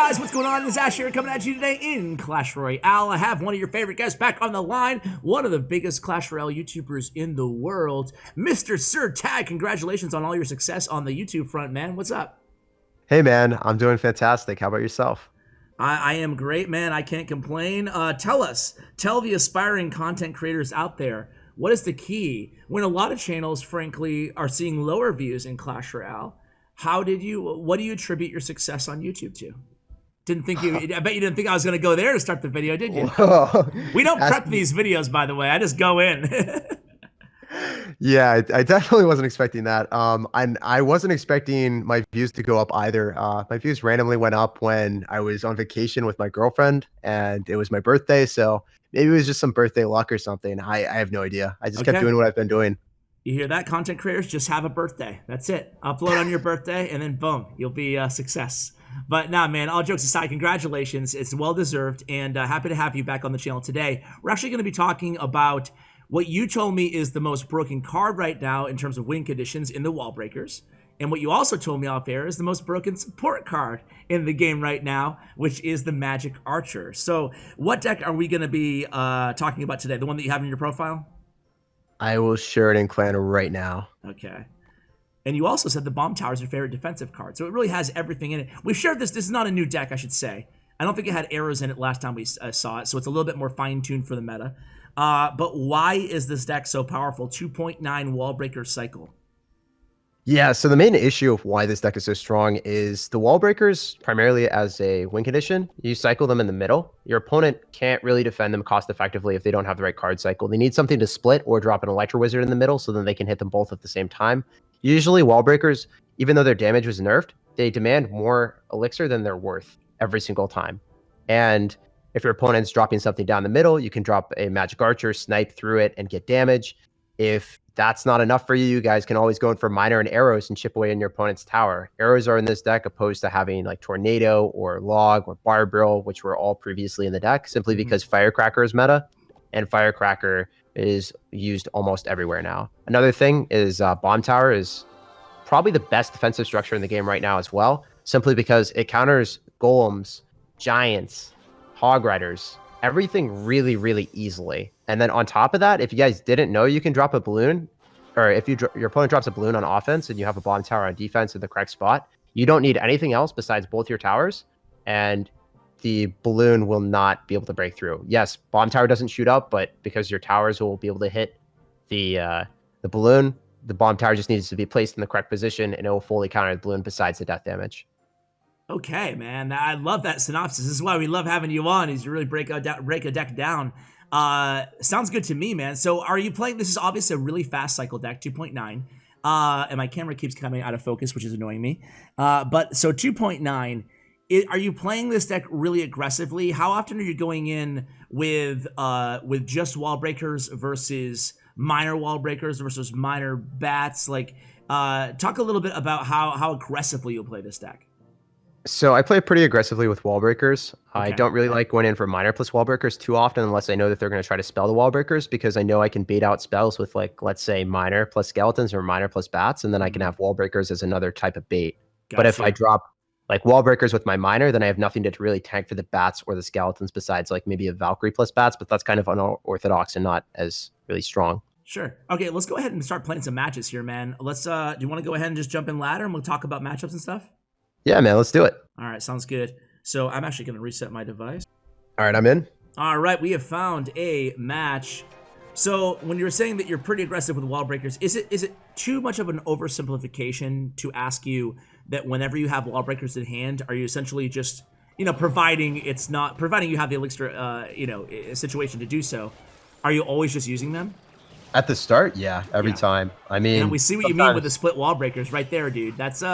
guys, what's going on? This is Ash here coming at you today in Clash Royale. I have one of your favorite guests back on the line, one of the biggest Clash Royale YouTubers in the world, Mr. SirTag. Congratulations on all your success on the YouTube front, man. What's up? Hey man, I'm doing fantastic. How about yourself? I am great, man. I can't complain. Tell the aspiring content creators out there, what is the key when a lot of channels, frankly, are seeing lower views in Clash Royale? What do you attribute your success on YouTube to? I bet you didn't think I was going to go there to start the video, did you? Whoa. We don't prep these videos, by the way. I just go in. Yeah, I definitely wasn't expecting that. I wasn't expecting my views to go up either. My views randomly went up when I was on vacation with my girlfriend, and it was my birthday. So maybe it was just some birthday luck or something. I have no idea. I just kept doing what I've been doing. You hear that, content creators? Just have a birthday. That's it. Upload on your birthday, and then boom, you'll be a success. But nah, man, all jokes aside, congratulations. It's well-deserved, and happy to have you back on the channel today. We're actually going to be talking about what you told me is the most broken card right now in terms of win conditions in the wall breakers. And what you also told me off air is the most broken support card in the game right now, which is the Magic Archer. So what deck are we going to be talking about today? The one that you have in your profile? I will share it in clan right now. Okay. And you also said the Bomb Tower is your favorite defensive card. So it really has everything in it. We've shared this. This is not a new deck, I should say. I don't think it had arrows in it last time we saw it. So it's a little bit more fine-tuned for the meta. But why is this deck so powerful? 2.9 wall breaker cycle. Yeah, so the main issue of why this deck is so strong is the wall breakers, primarily as a win condition, you cycle them in the middle. Your opponent can't really defend them cost effectively if they don't have the right card cycle. They need something to split or drop an Electro Wizard in the middle so then they can hit them both at the same time. Usually wall breakers, even though their damage was nerfed, they demand more elixir than they're worth every single time. And if your opponent's dropping something down the middle, you can drop a Magic Archer, snipe through it, and get damage. If that's not enough for you, you guys can always go in for Miner and Arrows and chip away in your opponent's tower. Arrows are in this deck opposed to having like Tornado or Log or Barbarill, which were all previously in the deck, simply because Firecracker is meta, and Firecracker is used almost everywhere now. Another thing is Bomb Tower is probably the best defensive structure in the game right now as well, simply because it counters Golems, Giants, Hog Riders, everything really, really easily. And then on top of that, if you guys didn't know, you can drop a balloon, or if your opponent drops a balloon on offense and you have a Bomb Tower on defense in the correct spot, you don't need anything else besides both your towers, and the balloon will not be able to break through. Yes, Bomb Tower doesn't shoot up, but because your towers will be able to hit the balloon, the Bomb Tower just needs to be placed in the correct position, and it will fully counter the balloon besides the death damage. Okay, man, I love that synopsis. This is why we love having you on, is to really break a deck down. Sounds good to me, man. So are you playing, this is obviously a really fast cycle deck, 2.9. And my camera keeps coming out of focus, which is annoying me. But so 2.9, are you playing this deck really aggressively? How often are you going in with just wall breakers versus minor wall breakers versus minor bats? Like, talk a little bit about how aggressively you'll play this deck. So I play pretty aggressively with wall breakers. Okay. I don't really like going in for minor plus wall breakers too often unless I know that they're going to try to spell the wall breakers, because I know I can bait out spells with, like, let's say minor plus skeletons or minor plus bats, and then I can have wall breakers as another type of bait. Gotcha. But if I drop like wall breakers with my minor, then I have nothing to really tank for the bats or the skeletons besides like maybe a Valkyrie plus bats, but that's kind of unorthodox and not as really strong. Sure. Okay, let's go ahead and start playing some matches here, man. Let's do you want to go ahead and just jump in ladder and we'll talk about matchups and stuff? Yeah, man, let's do it. All right, sounds good. So I'm actually going to reset my device. All right, I'm in. All right, we have found a match. So when you were saying that you're pretty aggressive with wall breakers, is it too much of an oversimplification to ask you that whenever you have wall breakers in hand, are you essentially just, providing you have the elixir, situation to do so, are you always just using them? At the start, yeah, every time. I mean, and we see what you mean with the split wall breakers right there, dude. That's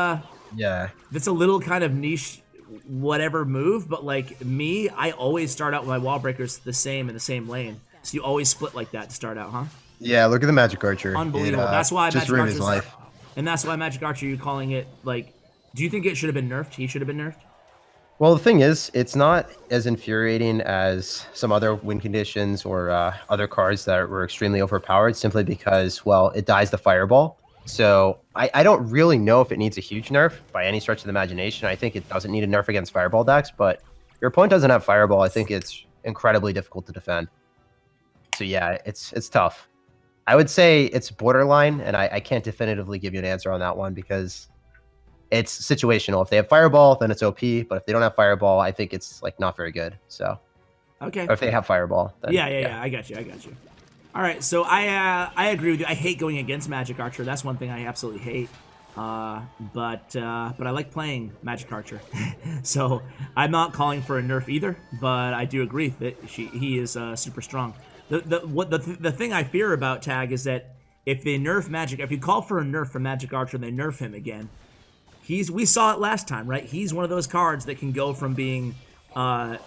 that's a little kind of niche whatever move, but like me, I always start out with my wall breakers the same in the same lane. So you always split like that to start out, huh? Yeah, look at the Magic Archer. Unbelievable. That's why just ruined his life. And that's why Magic Archer, you're calling it, like, do you think it should have been nerfed? He should have been nerfed? Well, the thing is, it's not as infuriating as some other win conditions or other cards that were extremely overpowered, simply because, well, it dies the fireball. So I don't really know if it needs a huge nerf by any stretch of the imagination. I think it doesn't need a nerf against Fireball decks, but your opponent doesn't have Fireball. I think it's incredibly difficult to defend. So yeah, it's tough. I would say it's borderline, and I can't definitively give you an answer on that one because it's situational. If they have Fireball, then it's OP, but if they don't have Fireball, I think it's like not very good. So Okay. or if they have Fireball, then Yeah. I got you. All right, so I agree with you. I hate going against Magic Archer. That's one thing I absolutely hate. But I like playing Magic Archer. So I'm not calling for a nerf either, but I do agree that he is super strong. The thing I fear about Tag is that if they nerf Magic, if you call for a nerf for Magic Archer and they nerf him again, we saw it last time, right? He's one of those cards that can go from being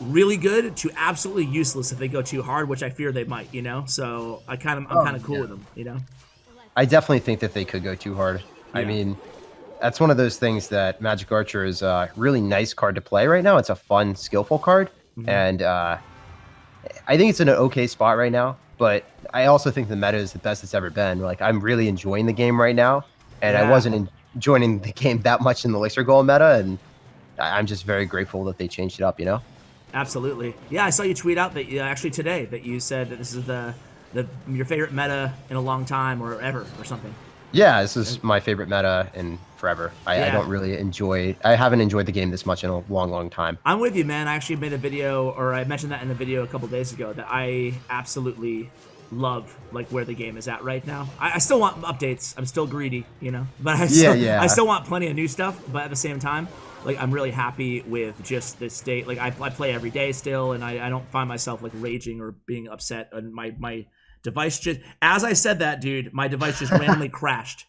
really good to absolutely useless if they go too hard, which I fear they might, you know. So I'm kind of cool with them, you know. I definitely think that they could go too hard. Yeah. I mean, that's one of those things that Magic Archer is a really nice card to play right now. It's a fun, skillful card, and I think it's in an okay spot right now. But I also think the meta is the best it's ever been. Like, I'm really enjoying the game right now, and I wasn't enjoying the game that much in the Elixir Golem meta, and I'm just very grateful that they changed it up, you know? Absolutely. Yeah, I saw you tweet out that actually today that you said that this is your favorite meta in a long time or ever or something. Yeah, this is my favorite meta in forever. I don't really I haven't enjoyed the game this much in a long, long time. I'm with you, man. I actually made a video, or I mentioned that in a video a couple days ago, that I absolutely love like where the game is at right now. I still want updates. I'm still greedy, you know, but I still want plenty of new stuff. But at the same time, like I'm really happy with just the state. Like I play every day still, and I don't find myself like raging or being upset. And my device just, as I said that, dude, my device just randomly crashed.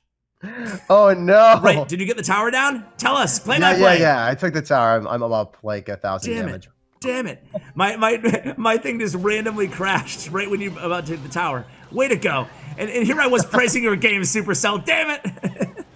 Oh no! Right? Did you get the tower down? Tell us. Play. Yeah. I took the tower. I'm up like 1,000 damage. Damn it! My thing just randomly crashed right when you about to hit the tower. Way to go! And here I was praising your game, Supercell. Damn it!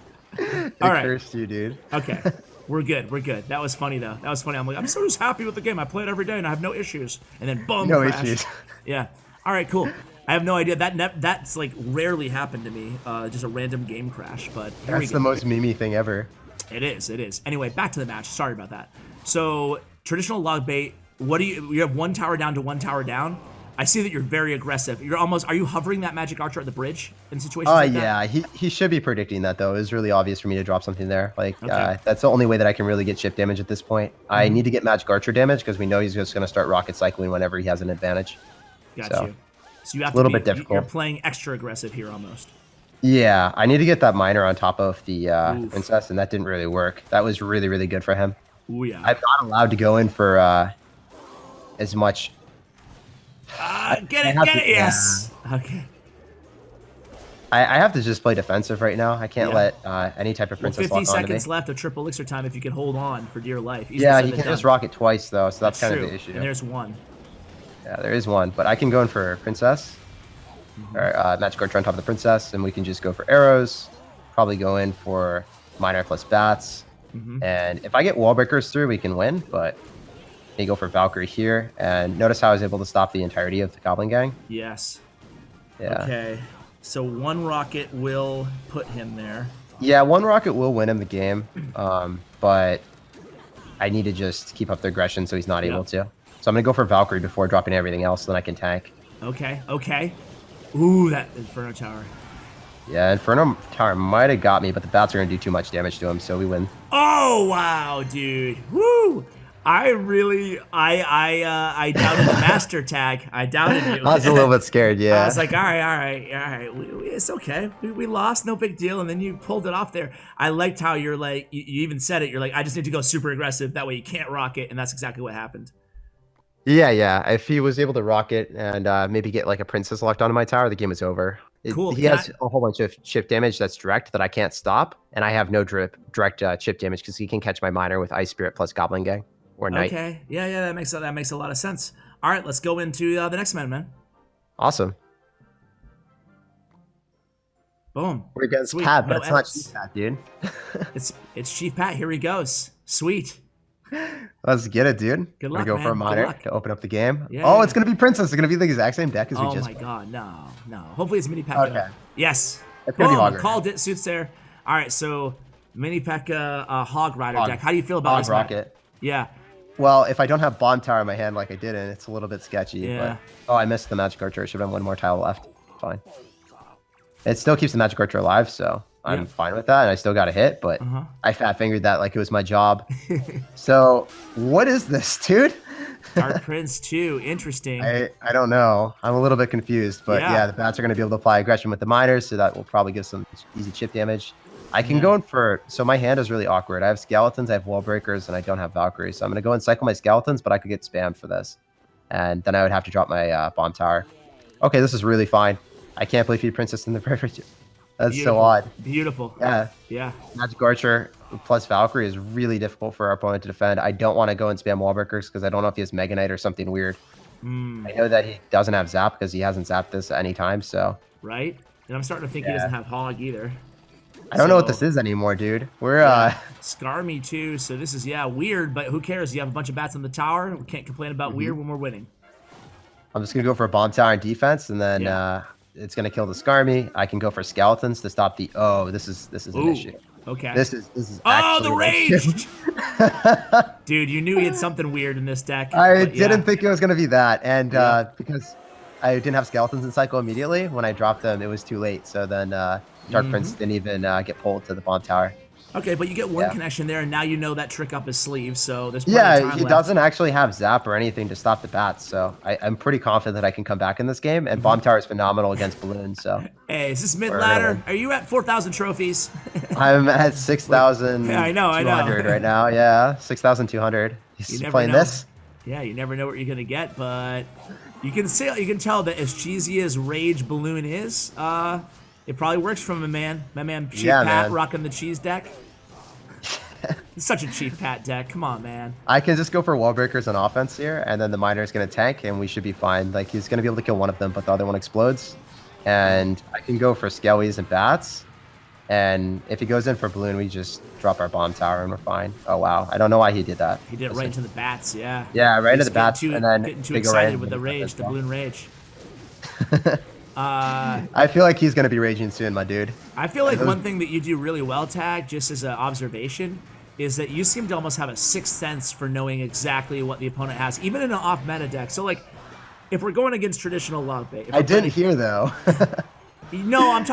All right. Cursed you, dude. Okay. We're good. That was funny though. That was funny. I'm like, I'm so just happy with the game. I play it every day and I have no issues. And then boom, no crash. issues. Yeah. All right, cool. I have no idea. That's like rarely happened to me. Just a random game crash. But that's the most memey thing ever. It is. Anyway, back to the match. Sorry about that. So traditional log bait. What do you have? One tower down to one tower down. I see that you're very aggressive. Are you hovering that Magic Archer at the bridge in situations like that? Yeah, he should be predicting that though. It was really obvious for me to drop something there. Like, okay. That's the only way that I can really get chip damage at this point. I need to get Magic Archer damage because we know he's just going to start rocket cycling whenever he has an advantage. Got you. So you have a little bit difficult. You're playing extra aggressive here almost. Yeah, I need to get that miner on top of the princess, and that didn't really work. That was really, really good for him. Ooh, yeah. I'm not allowed to go in for as much. Get it, yes. Okay. I have to just play defensive right now. I can't let any type of princess lock onto me. 50 seconds left of triple elixir time if you can hold on for dear life. Yeah, you can just rock it twice though, so that's kind of the issue. And there's one. Yeah, there is one, but I can go in for princess. Or Magic Archer on top of the princess, and we can just go for arrows. Probably go in for miner plus bats. And if I get wall breakers through, we can win, but you go for Valkyrie here, and notice how I was able to stop the entirety of the Goblin Gang? Yes. Yeah. Okay. So one rocket will put him there. Yeah, one rocket will win him the game, but I need to just keep up the aggression so he's not able to. So I'm going to go for Valkyrie before dropping everything else, so then I can tank. Okay. Ooh, that Inferno Tower. Yeah, Inferno Tower might have got me, but the bats are going to do too much damage to him, so we win. Oh, wow, dude. Woo! I doubted the master tag. I doubted you. I was a little bit scared, yeah. I was like, all right. It's okay. We lost, no big deal. And then you pulled it off there. I liked how you're like, you even said it. You're like, I just need to go super aggressive. That way you can't rock it. And that's exactly what happened. Yeah. If he was able to rock it and maybe get like a princess locked onto my tower, the game is over. Cool. He has a whole bunch of chip damage that's direct that I can't stop. And I have no direct chip damage because he can catch my miner with Ice Spirit plus Goblin Gang. Or Knight. Okay. Yeah, that makes a lot of sense. All right, let's go into the next man. Awesome. Boom. We're against Sweet. Pat, but No it's edits. not Chief Pat, dude. it's Chief Pat. Here he goes. Sweet. Let's get it, dude. Good luck, go man. for a miner to open up the game. Yeah, it's gonna be Princess. It's gonna be the exact same deck as we just. Oh my god, no. Hopefully it's Mini Pat. Okay. Yes. It's gonna be Boom, Hog Rider. called it. Suits there. All right, so Mini P.E.K.K.A. Hog Rider deck. How do you feel about Hog this? Rocket. Yeah. Well, if I don't have Bomb Tower in my hand like I didn't, it's a little bit sketchy. Yeah. But, oh, I missed the Magic Archer. Should have one more tile left. Fine. It still keeps the Magic Archer alive, so I'm fine with that. And I still got a hit, but I fat fingered that like it was my job. So what is this, dude? Dark Prince 2. Interesting. I don't know. I'm a little bit confused, but yeah, the bats are going to be able to apply aggression with the miners, so that will probably give some easy chip damage. I can go in for, so my hand is really awkward. I have skeletons, I have wall breakers, and I don't have Valkyrie. So I'm going to go and cycle my skeletons, but I could get spammed for this. And then I would have to drop my bomb tower. Okay, this is really fine. I can't believe he Princess in the perfect. That's Beautiful. so odd. Beautiful. Yeah. Yeah. Magic Archer plus Valkyrie is really difficult for our opponent to defend. I don't want to go and spam wall breakers because I don't know if he has Mega Knight or something weird. I know that he doesn't have Zap because he hasn't zapped this at any time, so. Right? And I'm starting to think he doesn't have Hog either. I don't know what this is anymore, dude. We're Scar me too, so this is weird, but who cares? You have a bunch of bats on the tower. We can't complain about weird when we're winning. I'm just gonna go for a bomb tower and defense, and then it's gonna kill the Skarmy. I can go for skeletons to stop the this is an issue. Okay. This is the rage! Dude, you knew he had something weird in this deck. I didn't think it was gonna be that, and because I didn't have skeletons in cycle immediately, when I dropped them, it was too late. So then Dark Prince didn't even get pulled to the bomb tower. Okay, but you get one connection there, and now you know that trick up his sleeve, so there's plenty of time he left. doesn't actually have Zap or anything to stop the bats, so I'm pretty confident that I can come back in this game, and Bomb Tower is phenomenal against Balloons, so. Hey, is this mid-ladder? Are you at 4,000 trophies? I'm at 6,200 I know. right now, yeah, 6,200. He's playing this? Yeah, you never know what you're going to get, but you can tell that as cheesy as Rage Balloon is, it probably works for my man Chief Pat rocking the cheese deck. It's such a Chief Pat deck. Come on, man. I can just go for wall breakers on offense here, and then the miner is going to tank, and we should be fine. Like, he's going to be able to kill one of them, but the other one explodes. And I can go for skellies and bats. And if he goes in for balloon, we just drop our bomb tower, and we're fine. Oh, wow. I don't know why he did that. He did it right into the bats, yeah. Yeah, right into the bats, and then getting too excited with the rage, the balloon rage. I feel like he's going to be raging soon, my dude. I feel like one thing that you do really well, Tag, just as an observation, is that you seem to almost have a sixth sense for knowing exactly what the opponent has, even in an off-meta deck. So, like, if we're going against traditional log bait... I didn't hear, though. No, I'm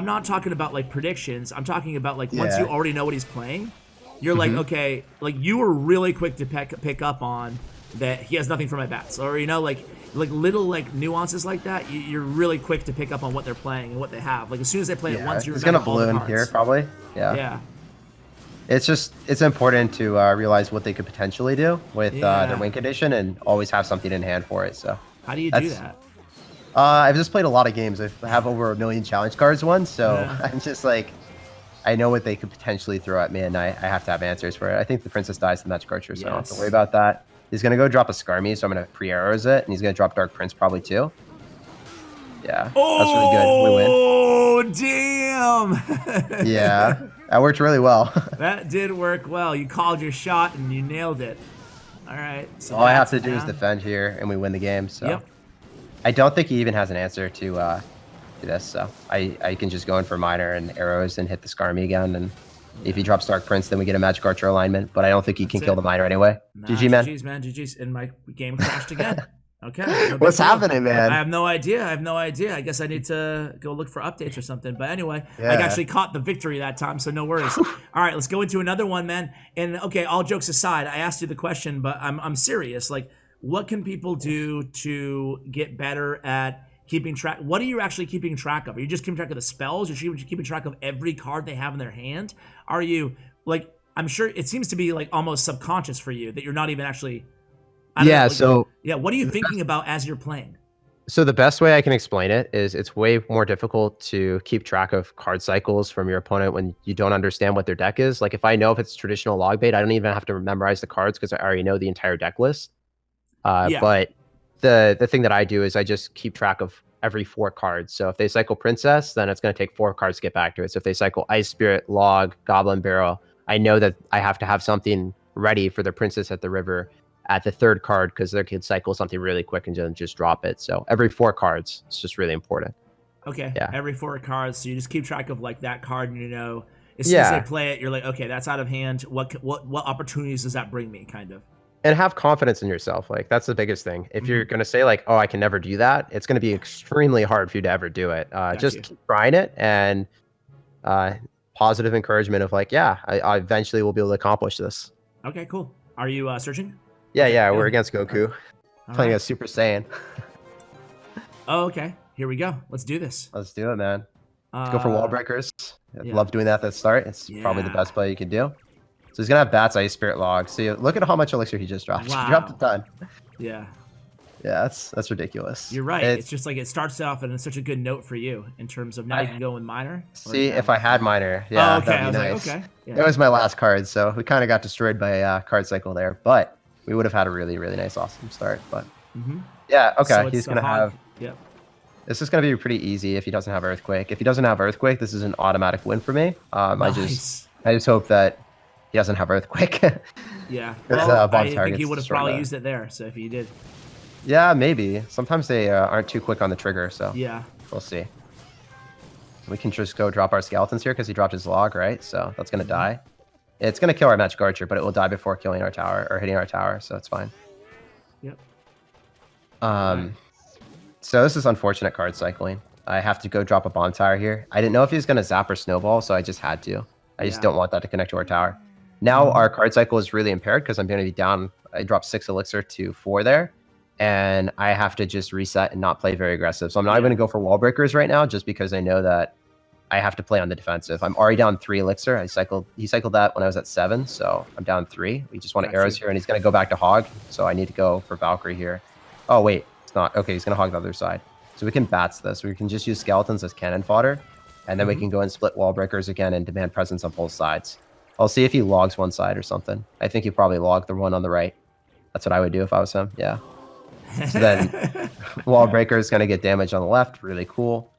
not talking about, like, predictions. I'm talking about, like, once you already know what he's playing, you're like, okay, like, you were really quick to pick up on that he has nothing for my bats. Or, you know, like little like nuances like that, you're really quick to pick up on what they're playing and what they have. Like as soon as they play it once, you're gonna balloon here probably. Yeah. It's important to realize what they could potentially do with their win condition and always have something in hand for it. So how do you do that? I've just played a lot of games. I have over 1 million challenge cards won, so I'm just like, I know what they could potentially throw at me, and I have to have answers for it. I think the princess dies the Magic Archer, so I don't have to worry about that. He's going to go drop a Skarmy, so I'm going to pre-arrows it, and he's going to drop Dark Prince probably too. Yeah, that's really good. We win. Oh, damn! Yeah, that worked really well. That did work well. You called your shot, and you nailed it. All right. So all I have to do is defend here, and we win the game. So I don't think he even has an answer to this, so I can just go in for miner and arrows and hit the Skarmy again, and if he drops Dark Prince, then we get a Magic Archer alignment, but I don't think he can kill the miner anyway. GG, man. GG's, man. GG's. And my game crashed again. Okay. What's happening, man? I have no idea. I guess I need to go look for updates or something. But anyway, I actually caught the victory that time, so no worries. All right, let's go into another one, man. And okay, all jokes aside, I asked you the question, but I'm serious. Like, what can people do to get better at keeping track? What are you actually keeping track of? Are you just keeping track of the spells? Are you keeping track of every card they have in their hand? Are you, like, I'm sure it seems to be like almost subconscious for you that you're not even actually... What are you thinking about as you're playing? So the best way I can explain it is it's way more difficult to keep track of card cycles from your opponent when you don't understand what their deck is. Like if I know if it's traditional log bait, I don't even have to memorize the cards because I already know the entire deck list. But the thing that I do is I just keep track of every 4 cards. So if they cycle Princess, then it's going to take 4 cards to get back to it. So if they cycle Ice Spirit, Log, Goblin Barrel, I know that I have to have something ready for the Princess at the river at the 3rd card because they could cycle something really quick and just drop it. So every 4 cards, it's just really important. Okay. Yeah. Every 4 cards, so you just keep track of like that card, and you know, as soon as they play it, you're like, okay, that's out of hand. What opportunities does that bring me? Kind of. And have confidence in yourself. Like that's the biggest thing. If you're gonna say like, oh, I can never do that, it's gonna be extremely hard for you to ever do it. Just keep trying it, and positive encouragement of like, yeah, I eventually will be able to accomplish this. Okay, cool. Are you searching? Yeah, Okay, yeah, we're against Goku, playing a Super Saiyan. Oh, okay. Here we go. Let's do this. Let's do it, man. Let's go for wall breakers. Yeah. Love doing that at the start. It's probably the best play you can do. So he's gonna have bats, Ice Spirit Log. See, look at how much elixir he just dropped. Wow. He dropped a ton. Yeah. Yeah, that's ridiculous. You're right. It's just like it starts off and it's such a good note for you in terms of now you can go in minor. See, if I had minor, yeah, okay. that'd be nice. Like, okay. Yeah. It was my last card, so we kind of got destroyed by card cycle there, but we would have had a really, really nice, awesome start. But yeah, okay, So he's gonna have. Yep. This is gonna be pretty easy if he doesn't have Earthquake. If he doesn't have Earthquake, this is an automatic win for me. Nice. I just hope that he doesn't have Earthquake. Yeah. Well, I think he would have probably that. used it there. So if he did. Yeah, maybe. Sometimes they aren't too quick on the trigger, so yeah, we'll see. We can just go drop our skeletons here because he dropped his log, right? So that's gonna die. It's gonna kill our Magic Archer, but it will die before killing our tower or hitting our tower, so it's fine. Yep. So this is unfortunate card cycling. I have to go drop a bomb tower here. I didn't know if he was gonna zap or snowball, so I just had to. I just don't want that to connect to our tower. Now our card cycle is really impaired because I'm gonna be down. I dropped 6 elixir to 4 there. And I have to just reset and not play very aggressive. So I'm not even going to go for wall breakers right now, just because I know that I have to play on the defensive. I'm already down 3 elixir. He cycled that when I was at 7, so I'm down 3. We just want arrows here, and he's going to go back to hog. So I need to go for Valkyrie here. Oh wait, it's not. Okay, he's going to hog the other side. So we can bats this. We can just use skeletons as cannon fodder, and then we can go and split wall breakers again and demand presence on both sides. I'll see if he logs one side or something. I think he probably logged the one on the right. That's what I would do if I was him. Yeah. So then wall breaker is going to get damage on the left. Really cool.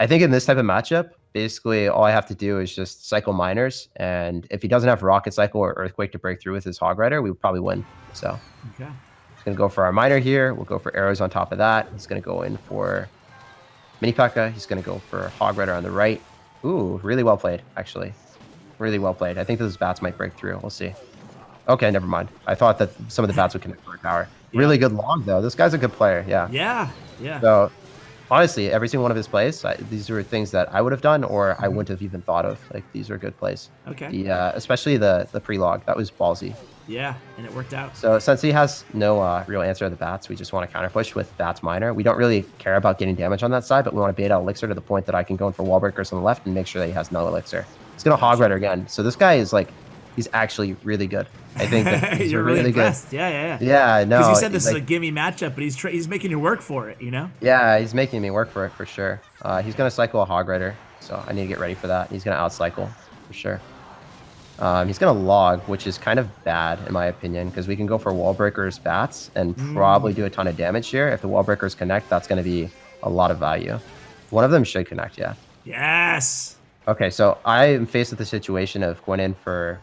I think in this type of matchup, basically all I have to do is just cycle miners. And if he doesn't have rocket cycle or earthquake to break through with his hog rider, we would probably win. So he's going to go for our miner here. We'll go for arrows on top of that. He's going to go in for mini P.E.K.K.A. He's going to go for hog rider on the right. Ooh, really well played, actually. Really well played. I think those bats might break through. We'll see. Okay, never mind. I thought that some of the bats would connect to our tower. Really good log, though. This guy's a good player, yeah. Yeah. So, honestly, every single one of his plays, these were things that I would have done or I wouldn't have even thought of. Like, these are good plays. Okay. Especially the pre-log. That was ballsy. Yeah, and it worked out. So, since he has no real answer to the bats, we just want to counter push with bats minor. We don't really care about getting damage on that side, but we want to bait out elixir to the point that I can go in for wall breakers on the left and make sure that he has no elixir. He's going to hog rider again. So, this guy is like, he's actually really good. I think that he's You're really impressed. Good. Yeah. Yeah, no. Because you said this is a gimme matchup, but he's making you work for it, you know? Yeah, he's making me work for it for sure. He's going to cycle a hog rider, so I need to get ready for that. He's going to outcycle for sure. He's going to log, which is kind of bad in my opinion, because we can go for wall breakers bats and probably do a ton of damage here. If the wall breakers connect, that's going to be a lot of value. One of them should connect, yeah. Yes. Okay, so I am faced with the situation of going in for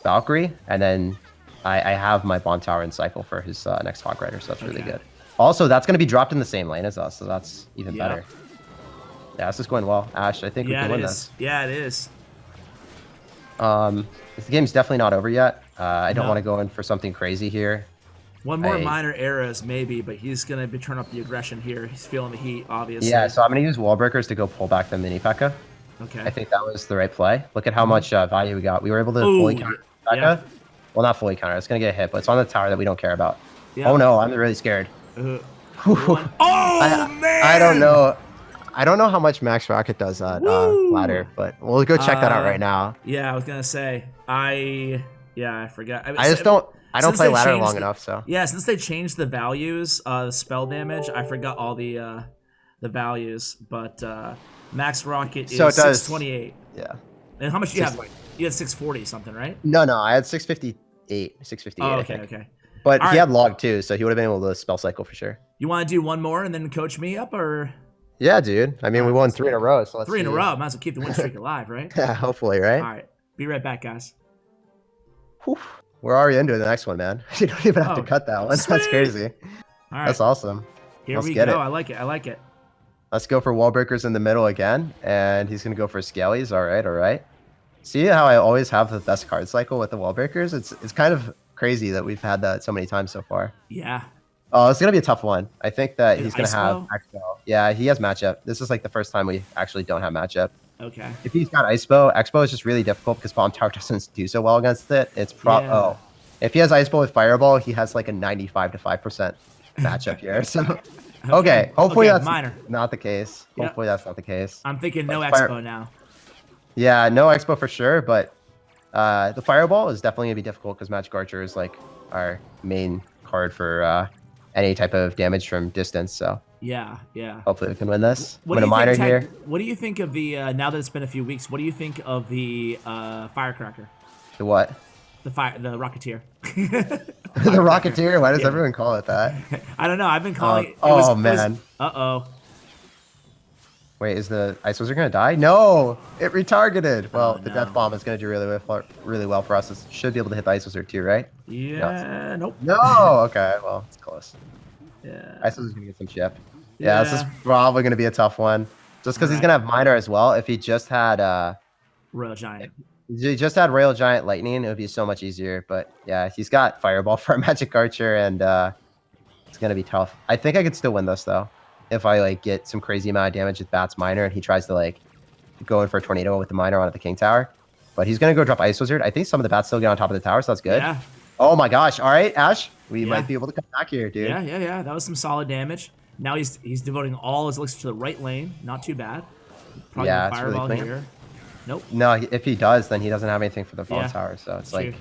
Valkyrie, and then I have my bomb tower in cycle for his next hog rider, so that's really good. Also, that's going to be dropped in the same lane as us, so that's even better. Yeah, this is going well. Ash, I think we can win this. Yeah, it is. The game's definitely not over yet. I don't want to go in for something crazy here. One more minor arrows, maybe, but he's going to turn up the aggression here. He's feeling the heat, obviously. Yeah, so I'm going to use wall breakers to go pull back the mini P.E.K.K.A. Okay. I think that was the right play. Look at how much value we got. We were able to fully counter P.E.K.K.A. Well, not fully counter. It's going to get hit, but it's on the tower that we don't care about. Oh, no, I'm really scared. Man! I don't know. I don't know how much max rocket does that ladder, but we'll go check that out right now. Yeah, I was going to say. I forgot. I don't play ladder long enough, so. Yeah, since they changed the values, the spell damage, I forgot all the values, but max rocket is 628. Yeah. And how much do you have? You had 640 something, right? No, I had 658. 658. Oh, I think. Okay. But he had log too, so he would have been able to spell cycle for sure. You want to do one more and then coach me up, or? Yeah, dude. I mean, we won 3 in a row, so let's 3 in a row. Might as well keep the win streak alive, right? Yeah, hopefully, right? All right. Be right back, guys. Whew. We're already into the next one, man. You don't even have to cut that one. Sweet. That's crazy. All right. That's awesome. Here we go. I like it. Let's go for wall breakers in the middle again, and he's gonna go for scalies. All right, all right. See how I always have the best card cycle with the wall breakers? It's kind of crazy that we've had that so many times so far. Yeah. Oh, it's gonna be a tough one. I think that Is he's gonna have Expo. Yeah, he has matchup. This is like the first time we actually don't have matchup. Okay. If he's got Expo is just really difficult because Bomb Tower doesn't do so well against it. It's oh, if he has Icebo with Fireball, he has like a 95 to 5% matchup here. So okay, hopefully that's not the case. Hopefully that's not the case. I'm thinking no Expo now. Yeah, no Expo for sure, but the Fireball is definitely gonna be difficult because Magic Archer is like our main card for any type of damage from distance. So yeah, yeah. Hopefully we can win this. What Win a minor here. What do you think of the now that it's been a few weeks? What do you think of the Firecracker? The what? The Rocketeer. The Rocketeer? Why does everyone call it that? I don't know. I've been calling it. Man. Uh-oh. Wait, is the Ice Wizard going to die? No! It retargeted! Well, the Death Bomb is going to do really well for us. It should be able to hit the Ice Wizard too, right? Yeah, nope. No! Okay, well, it's close. Yeah. Ice Wizard's going to get some chip. Yeah, this is probably going to be a tough one. Just because he's going to have Minor as well. If he just had... Royal Giant. If he just had Royal Giant Lightning, it would be so much easier. But yeah, he's got Fireball for a Magic Archer, and it's going to be tough. I think I could still win this, though. If I like get some crazy amount of damage with Bat's Minor and he tries to like go in for a tornado with the Minor on at the King Tower. But he's going to go drop Ice Wizard. I think some of the Bats still get on top of the tower, so that's good. Yeah. Oh my gosh. All right, Ash. We might be able to come back here, dude. Yeah. That was some solid damage. Now he's devoting all his elixirs to the right lane. Not too bad. Probably Fireball really here. Nope. No, if he does, then he doesn't have anything for the phone tower. So it's like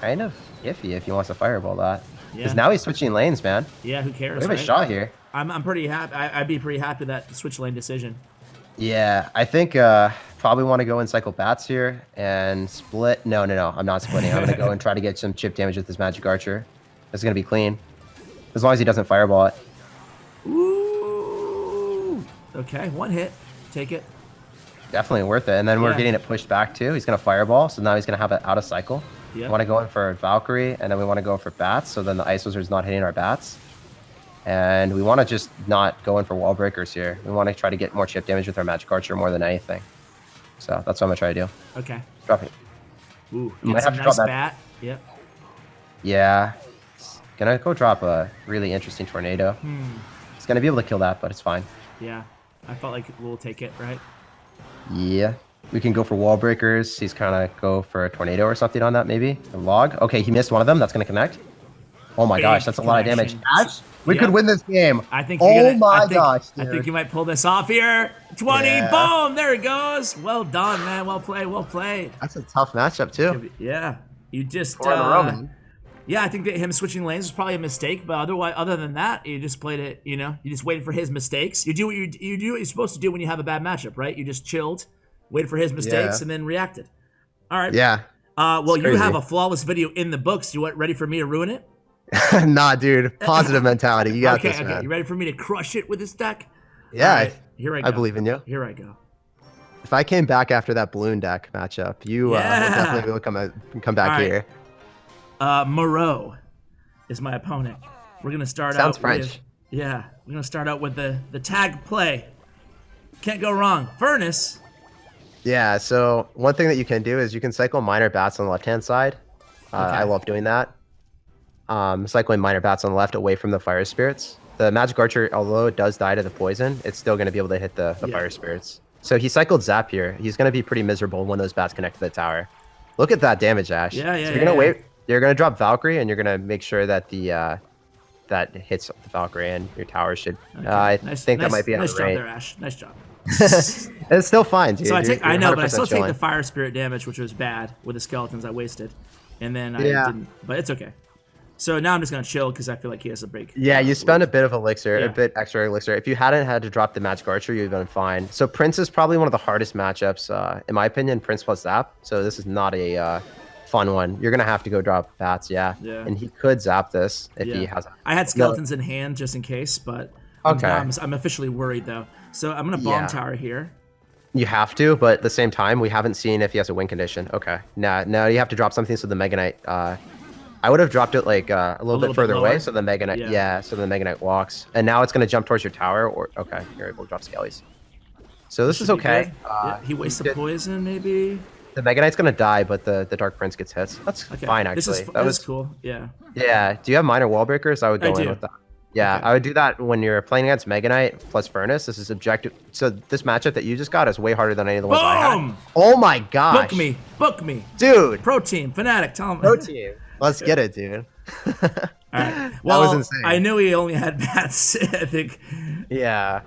kind of iffy if he wants to Fireball that. Because now he's switching lanes, man. Yeah, who cares? We have a shot here. I'm pretty happy. I'd be pretty happy with that switch lane decision. Yeah, I think probably want to go and cycle Bats here and split. No, I'm not splitting. I'm going to go and try to get some chip damage with this Magic Archer. It's going to be clean. As long as he doesn't Fireball it. Ooh. Okay, one hit. Take it. Definitely worth it. And then we're getting it pushed back too. He's going to Fireball, so now he's going to have it out of cycle. Yep. We want to go in for Valkyrie, and then we want to go for Bats, so then the Ice Wizard's not hitting our Bats. And we want to just not go in for wall breakers here. We want to try to get more chip damage with our Magic Archer more than anything. So that's what I'm going to try to do. Okay. Drop it. Ooh, get some nice bat. Yep. Yeah. Gonna go drop a really interesting tornado. It's gonna be able to kill that, but it's fine. Yeah. I felt like we'll take it, right? Yeah. We can go for wall breakers. He's kind of go for a tornado or something on that, maybe. A log. Okay, he missed one of them. That's going to connect. Oh my gosh, that's a lot of damage. Ash, we could win this game. I think. Gosh, dude. I think you might pull this off here. 20, boom! There it goes. Well done, man. Well played. Well played. That's a tough matchup too. Yeah, you just. Yeah, I think that him switching lanes was probably a mistake, but other than that, you just played it. You know, you just waited for his mistakes. You do what you're supposed to do when you have a bad matchup, right? You just chilled, waited for his mistakes, and then reacted. All right. Yeah. Well, you have a flawless video in the books. You ready for me to ruin it? Nah, dude. Positive mentality. You got this, man. Okay. You ready for me to crush it with this deck? Yeah. Right, here I go. I believe in you. Here I go. If I came back after that balloon deck matchup, you will definitely come back here. Moreau is my opponent. We're gonna start Sounds French. We're gonna start out with the tag play. Can't go wrong. Furnace. Yeah, so one thing that you can do is you can cycle minor bats on the left-hand side. I love doing that. Cycling minor bats on the left away from the fire spirits. The Magic Archer, although it does die to the poison, it's still going to be able to hit the fire spirits. So he cycled Zap here. He's going to be pretty miserable when those bats connect to the tower. Look at that damage, Ash. So you're going to wait. You're going to drop Valkyrie, and you're going to make sure that the that hits the Valkyrie, and your tower should... I think that might be nice job there, Ash. Nice job. It's still fine, dude. So I know, but I still take the fire spirit damage, which was bad with the skeletons I wasted. And then I didn't... But it's okay. So now I'm just going to chill because I feel like he has a break. Yeah, you spend a bit of elixir, a bit extra elixir. If you hadn't had to drop the Magic Archer, you'd been fine. So Prince is probably one of the hardest matchups, in my opinion, Prince plus Zap. So this is not a fun one. You're going to have to go drop bats, And he could Zap this if he has... I had skeletons in hand just in case, but I'm officially worried, though. So I'm going to bomb tower here. You have to, but at the same time, we haven't seen if he has a win condition. Okay. No, you have to drop something so the Mega Knight I would have dropped it like a little bit bit further lower? away, so the Mega Knight, yeah, so the Mega Knight walks, and now it's gonna jump towards your tower. Or okay, you're able to drop Skellies. So this is should be okay. good. Yeah, he wastes the poison, maybe. The Mega Knight's gonna die, but the Dark Prince gets hits. That's fine, actually. That was cool. Yeah. Yeah. Do you have minor wall breakers? I would go in with that. Yeah, Okay. I would do that when you're playing against Mega Knight plus Furnace. This is objective. So this matchup that you just got is way harder than any of the ones I had. Boom! Oh my gosh. Book me. Dude. Pro team, Fnatic, tell him. Pro team. Let's get it, dude. All right. Well, that was insane. I knew he only had bats, I think. Yeah.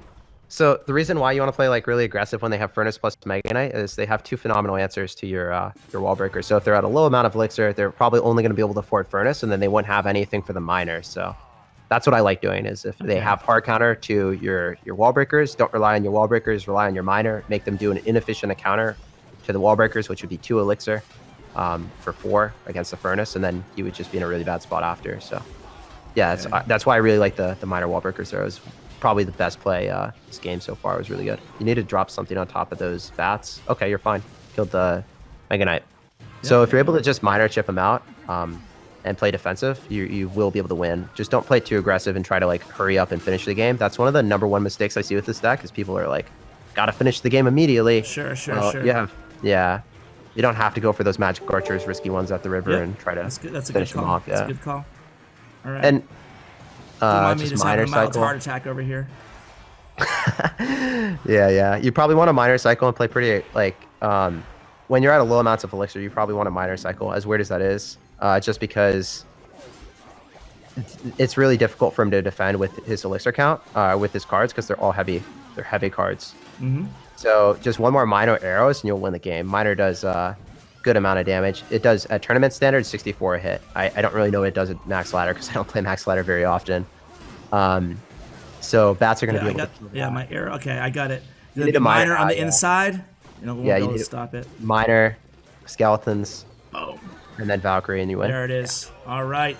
So the reason why you want to play like really aggressive when they have Furnace plus Mega Knight is they have two phenomenal answers to your wall breakers. So if they're at a low amount of elixir, they're probably only going to be able to afford Furnace, and then they wouldn't have anything for the miner. So that's what I like doing is if they have hard counter to your wall breakers, don't rely on your wall breakers, rely on your miner, make them do an inefficient counter to the wall breakers, which would be 2 elixir for 4 against the Furnace, and then you would just be in a really bad spot after. So yeah, that's why I really like the miner wall breakers there. It was probably the best play this game so far. It was really good. You need to drop something on top of those bats. Okay, you're fine. Killed the Mega Knight. So if you're able to just miner chip them out and play defensive, you will be able to win. Just don't play too aggressive and try to like hurry up and finish the game. That's one of the #1 mistakes I see with this deck is people are like, gotta finish the game immediately. Sure. You don't have to go for those magic archers, risky ones at the river and try to finish them off. That's a good call. All right. And just miner cycle. Heart attack over here. yeah. You probably want a miner cycle and play pretty like when you're at a low amounts of elixir, you probably want a miner cycle. As weird as that is, just because it's really difficult for him to defend with his elixir count with his cards because they're all heavy. They're heavy cards. So just one more miner arrows and you'll win the game. Miner does good amount of damage. It does at tournament standard 64 a hit. I don't really know what it does at max ladder because I don't play max ladder very often. So bats are going to be able to kill that. My arrow. Okay, I got it. You need a miner on the inside. You need to stop it. Miner, skeletons, boom, and then Valkyrie, and you win. There it is. All right.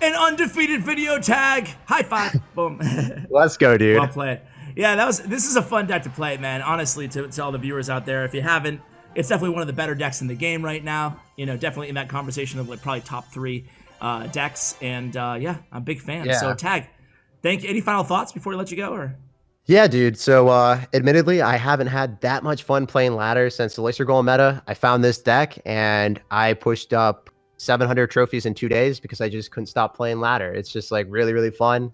An undefeated video tag. High five. Boom. Let's go, dude. Well played. Yeah, this is a fun deck to play, man. Honestly, to all the viewers out there, if you haven't, it's definitely one of the better decks in the game right now. You know, definitely in that conversation of like probably top 3 decks. And yeah, I'm a big fan. Yeah. So Tag, thank you. Any final thoughts before we let you go, or? Yeah, dude. So admittedly, I haven't had that much fun playing ladder since Elixir Golem meta. I found this deck and I pushed up 700 trophies in 2 days because I just couldn't stop playing ladder. It's just like really, really fun.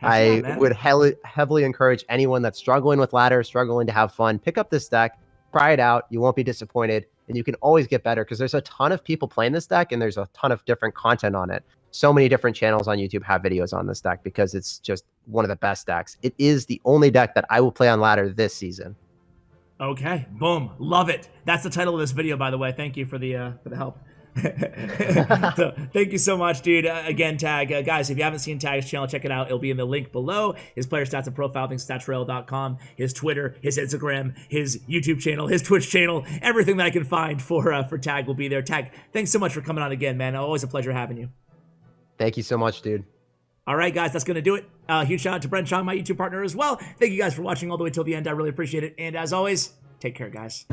I would heavily encourage anyone that's struggling with ladder, struggling to have fun, pick up this deck, try it out. You won't be disappointed, and you can always get better because there's a ton of people playing this deck and there's a ton of different content on it. So many different channels on YouTube have videos on this deck because it's just one of the best decks. It is the only deck that I will play on ladder this season. Okay, boom, love it. That's the title of this video, by the way. Thank you for the help. So, thank you so much, dude. Again, Tag, guys, if you haven't seen Tag's channel, check it out. It'll be in the link below. His player stats and profile, things, statsroyale.com, his Twitter, his Instagram, his YouTube channel, his Twitch channel, everything that I can find for Tag will be there. Tag, thanks so much for coming on again, man. Always a pleasure having you. Thank you so much, dude. All right, guys, that's going to do it. Huge shout out to Bren Chong, my YouTube partner as well. Thank you guys for watching all the way till the end. I really appreciate it. And as always, take care, guys.